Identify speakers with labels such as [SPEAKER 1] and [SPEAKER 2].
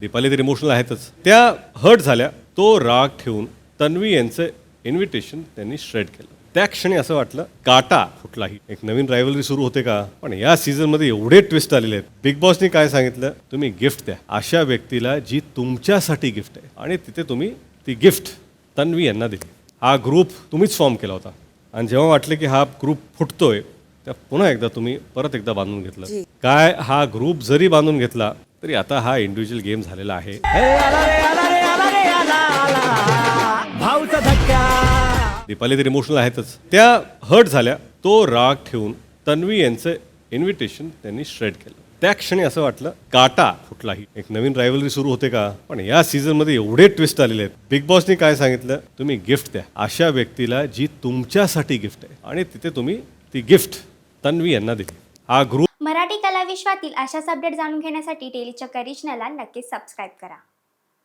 [SPEAKER 1] दीपाली तर इमोशनल आहेतच. त्या हर्ट झाल्या. तो राग ठेवून तन्वी यांचं इन्व्हिटेशन त्यांनी श्रेड केलं. त्या क्षणी असं वाटलं काटा फुटलाही. एक नवीन रायव्हलरी सुरू होते का? पण या सीझनमध्ये एवढे ट्विस्ट आलेले आहेत. बिग बॉसनी काय सांगितलं, तुम्ही गिफ्ट द्या अशा व्यक्तीला जी तुमच्यासाठी गिफ्ट आहे, आणि तिथे तुम्ही ती गिफ्ट तन्वी यांना दिली. हा ग्रुप तुम्हीच फॉर्म केला होता, आणि जेव्हा वाटलं की हा ग्रुप फुटतोय, त्या पुन्हा एकदा तुम्ही परत एकदा बांधून घेतलं. काय हा ग्रुप जरी बांधून घेतला तरी आता हा इंडिव्हिज्युअल गेम झालेला आहे. दीपाली तर इमोशनल आहेतच. त्या हर्ट झाल्या. तो राग ठेवून तन्वी यांचं इन्व्हिटेशन त्यांनी श्रेड केलं. त्या क्षणी असं वाटलं काटा फुटलाही. एक नवीन रायव्हलरी सुरू होते का? पण या सीझनमध्ये एवढे ट्विस्ट आलेले आहेत. बिग बॉसनी काय सांगितलं, तुम्ही गिफ्ट द्या अशा व्यक्तीला जी तुमच्यासाठी गिफ्ट आहे, आणि तिथे तुम्ही ती गिफ्ट तन्वी यांना दिली. हा ग्रुप
[SPEAKER 2] मराठी कला विश्वातील अशाच अपडेट जाणून घेण्यासाठी डेली चक्कर रिजनला नक्कीच सबस्क्राईब करा.